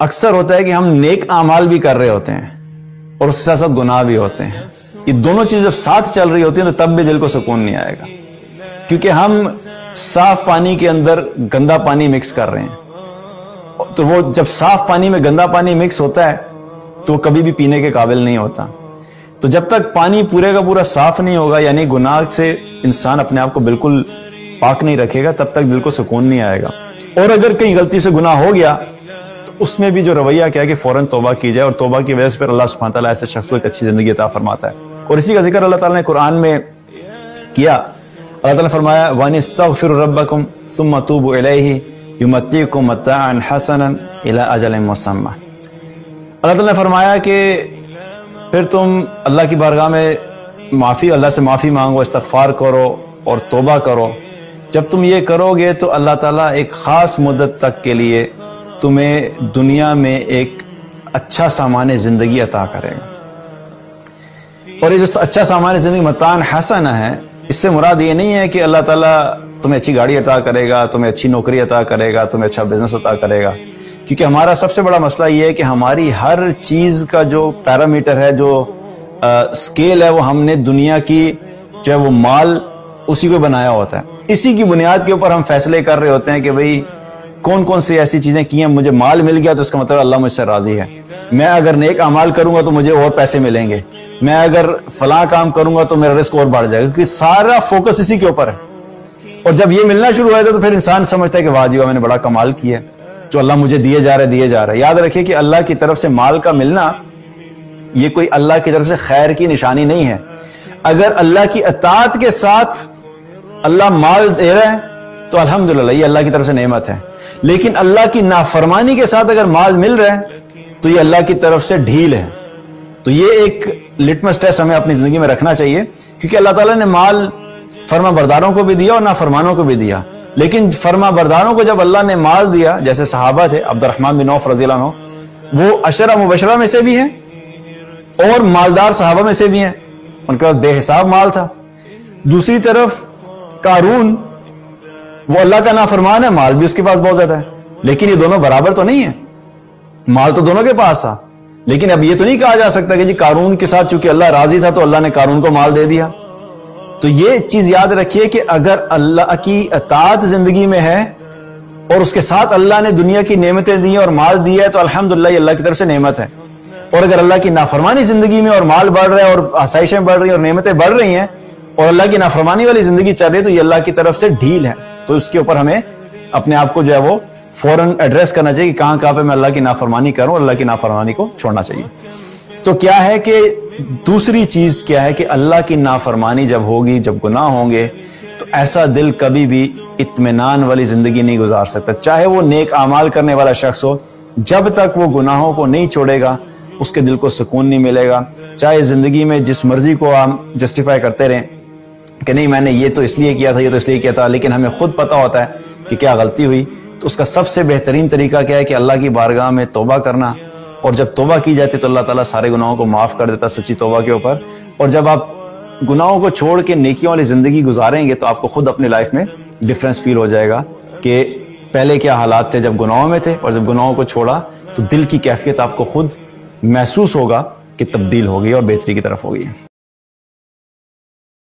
اکثر ہوتا ہے کہ ہم نیک اعمال بھی کر رہے ہوتے ہیں اور اس کے ساتھ ساتھ گناہ بھی ہوتے ہیں. یہ دونوں چیزیں جب ساتھ چل رہی ہوتی ہیں تو تب بھی دل کو سکون نہیں آئے گا, کیونکہ ہم صاف پانی کے اندر گندا پانی مکس کر رہے ہیں. تو وہ جب صاف پانی میں گندا پانی مکس ہوتا ہے تو وہ کبھی بھی پینے کے قابل نہیں ہوتا. تو جب تک پانی پورے کا پورا صاف نہیں ہوگا, یعنی گناہ سے انسان اپنے آپ کو بالکل پاک نہیں رکھے گا, تب تک دل کو سکون نہیں آئے گا. اور اگر کہیں غلطی سے گناہ ہو گیا تو اس میں بھی جو رویہ کیا ہے کہ فوراً توبہ کی جائے, اور توبہ کی وجہ سے پھر اللہ سبحانہ تعالیٰ ایسے شخص کو ایک اچھی زندگی عطا فرماتا ہے. اور اسی کا ذکر اللہ تعالیٰ نے قرآن میں کیا. اللہ تعالیٰ نے فرمایا وَانِسْتَغْفِرُوا رَبَّكُمْ ثُمَّ تُوبُوا إِلَيْهِ يُمَتِّعْكُمْ مَتَاعًا حَسَنًا إِلَىٰ أَجَلٍ مُّسَمًّى. اللہ تعالیٰ نے فرمایا کہ پھر تم اللہ کی بارگاہ میں اللہ سے معافی مانگو, استغفار کرو اور توبہ کرو. جب تم یہ کرو گے تو اللہ تعالیٰ ایک خاص مدت تک کے لیے تمہیں دنیا میں ایک اچھا سامان زندگی عطا کرے گا. اور یہ جو اچھا سامان زندگی متاع حسنہ ہے, اس سے مراد یہ نہیں ہے کہ اللہ تعالیٰ تمہیں اچھی گاڑی عطا کرے گا, تمہیں اچھی نوکری عطا کرے گا, تمہیں اچھا بزنس عطا کرے گا. کیونکہ ہمارا سب سے بڑا مسئلہ یہ ہے کہ ہماری ہر چیز کا جو پیرامیٹر ہے, جو سکیل ہے, وہ ہم نے دنیا کی جو ہے وہ مال اسی کو بنایا ہوتا ہے. اسی کی بنیاد کے اوپر ہم فیصلے کر رہے ہوتے ہیں کہ بھئی کون کون سی ایسی چیزیں کی ہیں, مجھے مال مل گیا تو اس کا مطلب اللہ مجھ سے راضی ہے, میں اگر نیک اعمال کروں گا تو مجھے اور پیسے ملیں گے, میں اگر فلاں کام کروں گا تو میرا رزق اور بڑھ جائے گا, کیونکہ سارا فوکس اسی کے اوپر ہے. اور جب یہ ملنا شروع ہوا تو پھر انسان سمجھتا ہے کہ واہ جی واہ, میں نے بڑا کمال کیا ہے, جو اللہ مجھے دیے جا رہا ہے. یاد رکھیے کہ اللہ کی طرف سے مال کا ملنا یہ کوئی اللہ کی طرف سے خیر کی نشانی نہیں ہے. اگر اللہ کی اطاعت کے ساتھ اللہ مال دے رہا ہے تو الحمدللہ یہ اللہ کی طرف سے نعمت ہے. لیکن اللہ کی نافرمانی کے ساتھ اگر مال مل رہا ہے تو یہ اللہ کی طرف سے ڈھیل ہے. تو یہ ایک لٹمس ٹیسٹ ہمیں اپنی زندگی میں رکھنا چاہیے, کیونکہ اللہ تعالیٰ نے مال فرما برداروں کو بھی دیا اور نافرمانوں کو بھی دیا. لیکن فرما برداروں کو جب اللہ نے مال دیا, جیسے صحابہ تھے, عبد الرحمن بن عوف رضی اللہ عنہ, وہ عشرہ مبشرہ میں سے بھی ہیں اور مالدار صحابہ میں سے بھی ہیں, ان کے پاس بے حساب مال تھا. دوسری طرف قارون, وہ اللہ کا نافرمان ہے, مال بھی اس کے پاس بہت زیادہ ہے, لیکن یہ دونوں برابر تو نہیں ہیں. مال تو دونوں کے پاس تھا, لیکن اب یہ تو نہیں کہا جا سکتا کہ جی قارون کے ساتھ چونکہ اللہ راضی تھا تو اللہ نے قارون کو مال دے دیا. تو یہ چیز یاد رکھیے کہ اگر اللہ کی اطاعت زندگی میں ہے اور اس کے ساتھ اللہ نے دنیا کی نعمتیں دی اور مال دیا ہے تو الحمدللہ یہ اللہ کی طرف سے نعمت ہے. اور اگر اللہ کی نافرمانی زندگی میں اور مال بڑھ رہا ہے اور آسائشیں بڑھ رہی ہیں اور نعمتیں بڑھ رہی ہیں اور اللہ کی نافرمانی والی زندگی چل رہی ہے تو یہ اللہ کی طرف سے ڈھیل ہے. تو اس کے اوپر ہمیں اپنے آپ کو جو ہے وہ فوراً ایڈریس کرنا چاہیے کہ کہاں پہ میں اللہ کی نافرمانی کروں, اور اللہ کی نافرمانی کو چھوڑنا چاہیے. تو کیا ہے کہ دوسری چیز کیا ہے کہ اللہ کی نافرمانی جب ہوگی, جب گناہ ہوں گے, تو ایسا دل کبھی بھی اطمینان والی زندگی نہیں گزار سکتا, چاہے وہ نیک اعمال کرنے والا شخص ہو. جب تک وہ گناہوں کو نہیں چھوڑے گا اس کے دل کو سکون نہیں ملے گا. چاہے زندگی میں جس مرضی کو ہم جسٹیفائی کرتے رہیں کہ نہیں میں نے یہ تو اس لیے کیا تھا, یہ تو اس لیے کیا تھا, لیکن ہمیں خود پتہ ہوتا ہے کہ کیا غلطی ہوئی. تو اس کا سب سے بہترین طریقہ کیا ہے کہ اللہ کی بارگاہ میں توبہ کرنا, اور جب توبہ کی جاتی تو اللہ تعالیٰ سارے گناہوں کو معاف کر دیتا سچی توبہ کے اوپر. اور جب آپ گناہوں کو چھوڑ کے نیکیوں والی زندگی گزاریں گے تو آپ کو خود اپنی لائف میں ڈفرینس فیل ہو جائے گا کہ پہلے کیا حالات تھے جب گناہوں میں تھے, اور جب گناہوں کو چھوڑا تو دل کی کیفیت آپ کو خود محسوس ہوگا کہ تبدیل ہو گئی اور بہتری کی طرف ہو گئی.